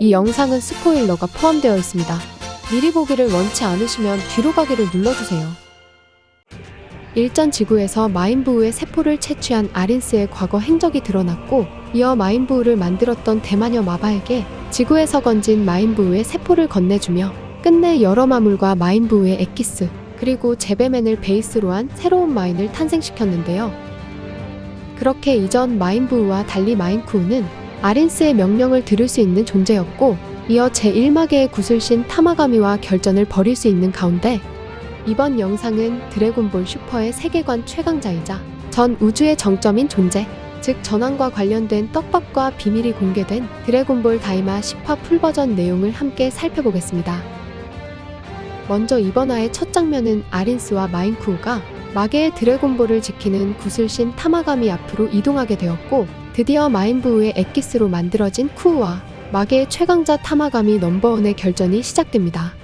이 영상은 스포일러가 포함되어 있습니다. 미리 보기를 원치 않으시면 뒤로 가기를 눌러주세요. 일전 지구에서 마인부우의 세포를 채취한 아린스의 과거 행적이 드러났고, 이어 마인부우를 만들었던 대마녀 마바에게 지구에서 건진 마인부우의 세포를 건네주며 끝내 여러 마물과 마인부우의 엑기스, 그리고 제베맨을 베이스로 한 새로운 마인을 탄생시켰는데요. 그렇게 이전 마인부우와 달리 마인쿠우는 아린스의 명령을 들을 수 있는 존재였고, 이어 제1마계의 구슬신 타마가미와 결전을 벌일 수 있는 가운데, 이번 영상은 드래곤볼 슈퍼의 세계관 최강자이자 전 우주의 정점인 존재, 즉 전황과 관련된 떡밥과 비밀이 공개된 드래곤볼 다이마 10화 풀버전 내용을 함께 살펴보겠습니다. 먼저 이번 화의 첫 장면은 아린스와 마인쿠우가 마계의 드래곤볼을 지키는 구슬신 타마가미 앞으로 이동하게 되었고, 드디어 마인부우의 엑기스로 만들어진 쿠우와 마계의 최강자 타마가미 넘버원의 결전이 시작됩니다.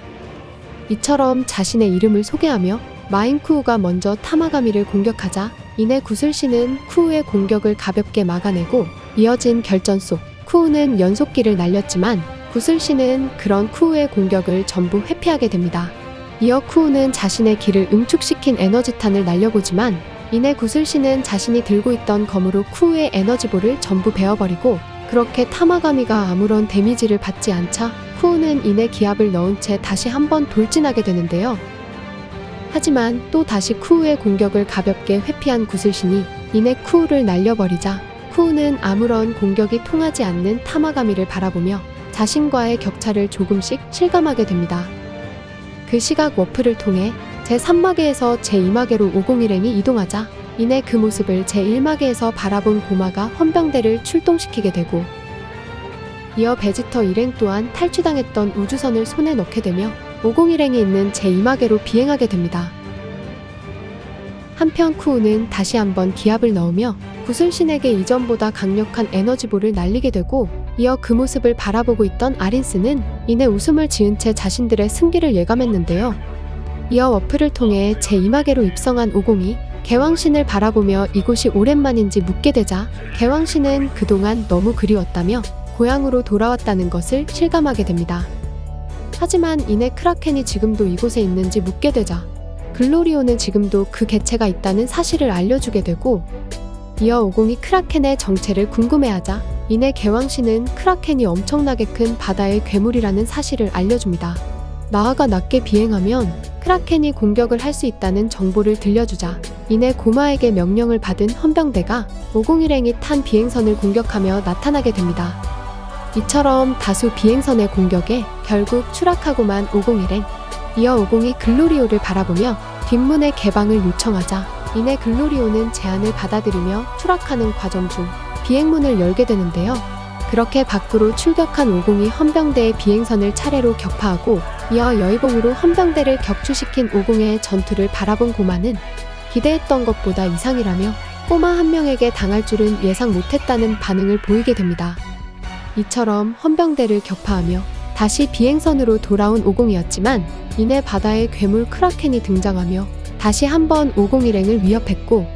이처럼 자신의 이름을 소개하며 마인쿠우가 먼저 타마가미를 공격하자 이내 구슬신은 쿠우의 공격을 가볍게 막아내고, 이어진 결전 속 쿠우는 연속기를 날렸지만 구슬신은 그런 쿠우의 공격을 전부 회피하게 됩니다. 이어 쿠우는 자신의 기를 응축시킨 에너지탄을 날려보지만 이내 구슬신은 자신이 들고 있던 검으로 쿠우의 에너지볼을 전부 베어버리고, 그렇게 타마가미가 아무런 데미지를 받지 않자 쿠우는 이내 기압을 넣은 채 다시 한번 돌진하게 되는데요. 하지만 또 다시 쿠우의 공격을 가볍게 회피한 구슬신이 이내 쿠우를 날려버리자 쿠우는 아무런 공격이 통하지 않는 타마가미를 바라보며 자신과의 격차를 조금씩 실감하게 됩니다. 그 시각 워프를 통해 제3마계에서 제2마계로 501행이 이동하자 이내 그 모습을 제1마계에서 바라본 고마가 헌병대를 출동시키게 되고, 이어 베지터 일행 또한 탈취당했던 우주선을 손에 넣게 되며 501행이 있는 제2마계로 비행하게 됩니다. 한편 쿠우는 다시 한번 기압을 넣으며 구슬신에게 이전보다 강력한 에너지볼을 날리게 되고, 이어 그 모습을 바라보고 있던 아린스는 이내 웃음을 지은 채 자신들의 승기를 예감했는데요. 이어 워프를 통해 제2마계로 입성한 502, 개왕신을 바라보며 이곳이 오랜만인지 묻게 되자 개왕신은 그동안 너무 그리웠다며 고향으로 돌아왔다는 것을 실감하게 됩니다. 하지만 이내 크라켄이 지금도 이곳에 있는지 묻게 되자 글로리오는 지금도 그 개체가 있다는 사실을 알려주게 되고, 이어 502 크라켄의 정체를 궁금해하자 이내 개왕신은 크라켄이 엄청나게 큰 바다의 괴물이라는 사실을 알려줍니다. 나아가 낮게 비행하면 크라켄이 공격을 할 수 있다는 정보를 들려주자 이내 고마에게 명령을 받은 헌병대가 501행이 탄 비행선을 공격하며 나타나게 됩니다. 이처럼 다수 비행선의 공격에 결국 추락하고만 501행, 이어 502 글로리오를 바라보며 뒷문의 개방을 요청하자 이내 글로리오는 제안을 받아들이며 추락하는 과정 중 비행문을 열게 되는데요. 그렇게 밖으로 출격한 502 헌병대의 비행선을 차례로 격파하고, 이어 여의봉으로 헌병대를 격추시킨 502의 전투를 바라본 고마는 기대했던 것보다 이상이라며 꼬마 한 명에게 당할 줄은 예상 못했다는 반응을 보이게 됩니다. 이처럼 헌병대를 격파하며 다시 비행선으로 돌아온 502였지만 이내 바다의 괴물 크라켄이 등장하며 다시 한번 501행을 위협했고,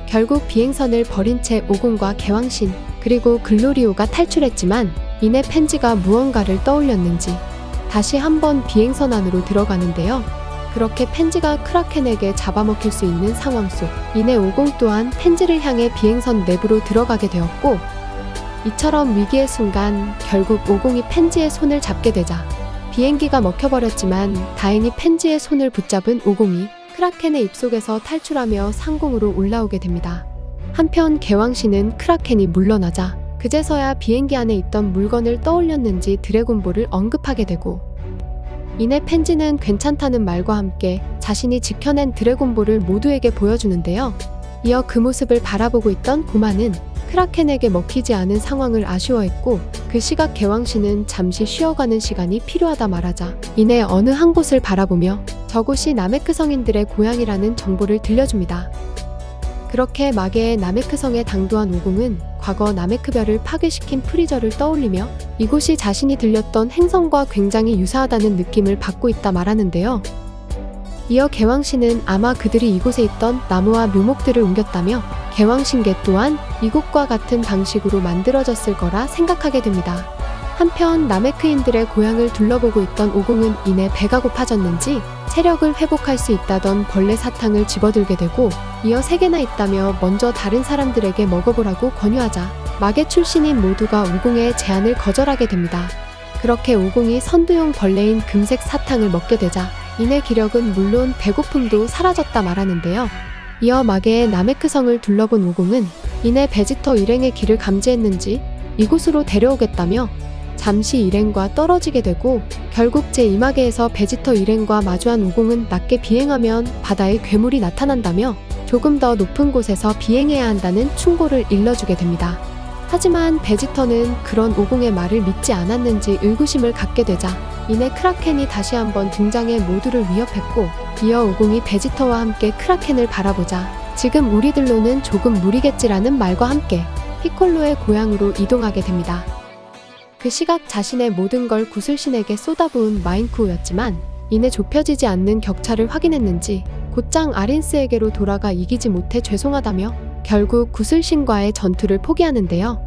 결국 비행선을 버린 채 502과 개왕신 그리고 글로리오가 탈출했지만 이내 펜지가 무언가를 떠올렸는지 다시 한번 비행선 안으로 들어가는데요. 그렇게 펜지가 크라켄에게 잡아먹힐 수 있는 상황 속 이내 502 또한 펜지를 향해 비행선 내부로 들어가게 되었고, 이처럼 위기의 순간 결국 502 펜지의 손을 잡게 되자 비행기가 먹혀버렸지만 다행히 펜지의 손을 붙잡은 502 크라켄의 입속에서 탈출하며 상공으로 올라오게 됩니다. 한편 개왕신은 크라켄이 물러나자 그제서야 비행기 안에 있던 물건을 떠올렸는지 드래곤볼을 언급하게 되고, 이내 펜지는 괜찮다는 말과 함께 자신이 지켜낸 드래곤볼을 모두에게 보여주는데요. 이어 그 모습을 바라보고 있던 고마는 크라켄에게 먹히지 않은 상황을 아쉬워했고, 그 시각 개왕신은 잠시 쉬어가는 시간이 필요하다 말하자 이내 어느 한 곳을 바라보며 저곳이 나메크 성인들의 고향이라는 정보를 들려줍니다. 그렇게 마계의 나메크 성에 당도한 502는 과거 나메크별을 파괴시킨 프리저를 떠올리며 이곳이 자신이 들렸던 행성과 굉장히 유사하다는 느낌을 받고 있다 말하는데요. 이어 개왕신은 아마 그들이 이곳에 있던 나무와 묘목들을 옮겼다며 개왕신계 또한 이곳과 같은 방식으로 만들어졌을 거라 생각하게 됩니다. 한편 나메크인들의 고향을 둘러보고 있던 오공은 이내 배가 고파졌는지 체력을 회복할 수 있다던 벌레 사탕을 집어들게 되고 이어 3개나 있다며 먼저 다른 사람들에게 먹어보라고 권유하자 마계 출신인 모두가 오공의 제안을 거절하게 됩니다. 그렇게 오공이 선두용 벌레인 금색 사탕을 먹게 되자 이내 기력은 물론 배고픔도 사라졌다 말하는데요. 이어 마계의 나메크성을 둘러본 오공은 이내 베지터 일행의 길을 감지했는지 이곳으로 데려오겠다며 잠시 일행과 떨어지게 되고 결국 제2마계에서 베지터 일행과 마주한 오공은 낮게 비행하면 바다에 괴물이 나타난다며 조금 더 높은 곳에서 비행해야 한다는 충고를 일러주게 됩니다. 하지만 베지터는 그런 오공의 말을 믿지 않았는지 의구심을 갖게 되자 이내 크라켄이 다시 한번 등장해 모두를 위협했고 이어 오공이 베지터와 함께 크라켄을 바라보자 지금 우리들로는 조금 무리겠지라는 말과 함께 피콜로의 고향으로 이동하게 됩니다. 그 시각 자신의 모든 걸 구슬신에게 쏟아부은 마인쿠우였지만 이내 좁혀지지 않는 격차를 확인했는지 곧장 아린스에게로 돌아가 이기지 못해 죄송하다며 결국 구슬신과의 전투를 포기하는데요.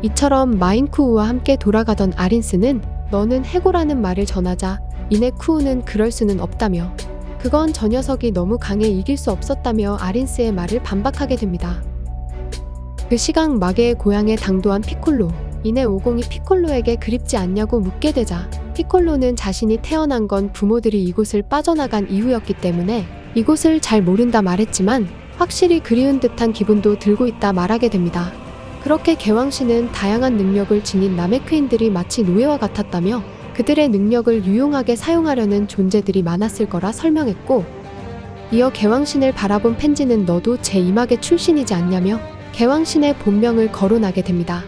이처럼 마인쿠우와 함께 돌아가던 아린스는 너는 해고라는 말을 전하자 이내 쿠우는 그럴 수는 없다며 그건 저 녀석이 너무 강해 이길 수 없었다며 아린스의 말을 반박하게 됩니다. 그 시각 마계의 고향에 당도한 피콜로 이내 오공이 피콜로에게 그립지 않냐고 묻게 되자 피콜로는 자신이 태어난 건 부모들이 이곳을 빠져나간 이후였기 때문에 이곳을 잘 모른다 말했지만 확실히 그리운 듯한 기분도 들고 있다 말하게 됩니다. 그렇게 개왕신은 다양한 능력을 지닌 나메크인들이 마치 노예와 같았다며 그들의 능력을 유용하게 사용하려는 존재들이 많았을 거라 설명했고 이어 개왕신을 바라본 펜지는 너도 제2마계 출신이지 않냐며 개왕신의 본명을 거론하게 됩니다.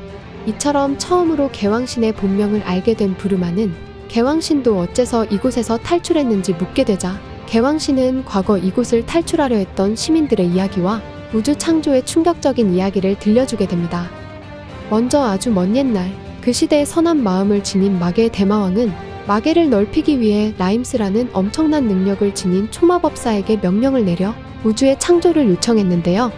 이처럼 처음으로 개왕신의 본명을 알게 된 부르마는 개왕신도 어째서 이곳에서 탈출했는지 묻게 되자 개왕신은 과거 이곳을 탈출하려 했던 시민들의 이야기와 우주 창조의 충격적인 이야기를 들려주게 됩니다. 먼저 아주 먼 옛날 그 시대의 선한 마음을 지닌 마계의 대마왕은 마계를 넓히기 위해 라임스라는 엄청난 능력을 지닌 초마법사에게 명령을 내려 우주의 창조를 요청했는데요.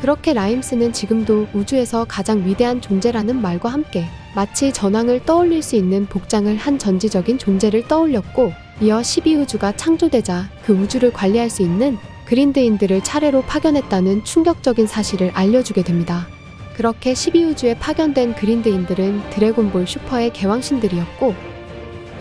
그렇게 라임스는 지금도 우주에서 가장 위대한 존재라는 말과 함께 마치 전황을 떠올릴 수 있는 복장을 한 전지적인 존재를 떠올렸고 이어 12우주가 창조되자 그 우주를 관리할 수 있는 그린드인들을 차례로 파견했다는 충격적인 사실을 알려주게 됩니다. 그렇게 12우주에 파견된 그린드인들은 드래곤볼 슈퍼의 개왕신들이었고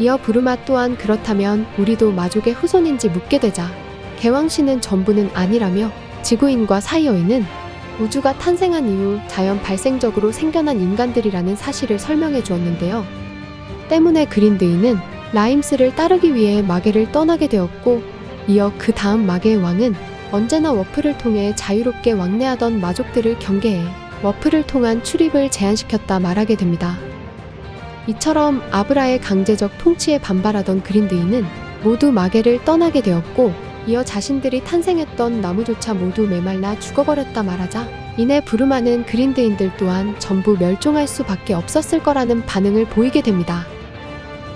이어 부르마 또한 그렇다면 우리도 마족의 후손인지 묻게 되자 개왕신은 전부는 아니라며 지구인과 사이어인은 우주가 탄생한 이후 자연 발생적으로 생겨난 인간들이라는 사실을 설명해 주었는데요. 때문에 그린드인은 라임스를 따르기 위해 마계를 떠나게 되었고 이어 그 다음 마계의 왕은 언제나 워프를 통해 자유롭게 왕래하던 마족들을 경계해 워프를 통한 출입을 제한시켰다 말하게 됩니다. 이처럼 아브라의 강제적 통치에 반발하던 그린드인은 모두 마계를 떠나게 되었고 이어 자신들이 탄생했던 나무조차 모두 메말라 죽어버렸다 말하자 이내 부르마는 그린드인들 또한 전부 멸종할 수밖에 없었을 거라는 반응을 보이게 됩니다.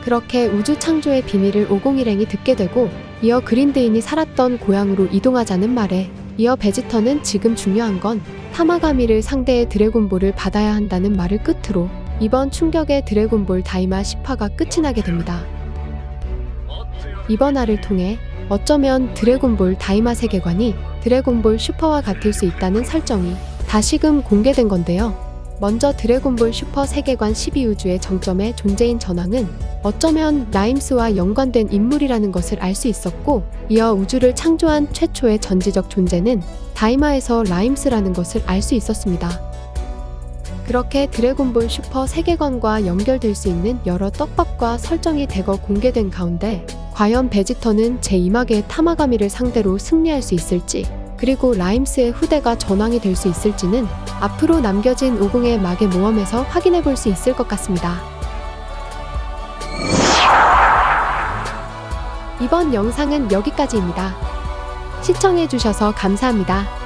그렇게 우주 창조의 비밀을 오공일행이 듣게 되고 이어 그린드인이 살았던 고향으로 이동하자는 말에 이어 베지터는 지금 중요한 건 타마가미를 상대해 드래곤볼을 받아야 한다는 말을 끝으로 이번 충격의 드래곤볼 다이마 10화가 끝이 나게 됩니다. 이번 화를 통해 어쩌면 드래곤볼 다이마 세계관이 드래곤볼 슈퍼와 같을 수 있다는 설정이 다시금 공개된 건데요. 먼저 드래곤볼 슈퍼 세계관 12우주의 정점의 존재인 전황은 어쩌면 라임스와 연관된 인물이라는 것을 알 수 있었고 이어 우주를 창조한 최초의 전지적 존재는 다이마에서 라임스라는 것을 알 수 있었습니다. 그렇게 드래곤볼 슈퍼 세계관과 연결될 수 있는 여러 떡밥과 설정이 대거 공개된 가운데 과연 베지터는 제2마계의 타마가미를 상대로 승리할 수 있을지 그리고 라임스의 후대가 전황이 될 수 있을지는 앞으로 남겨진 오공의 마계 모험에서 확인해 볼 수 있을 것 같습니다. 이번 영상은 여기까지입니다. 시청해 주셔서 감사합니다.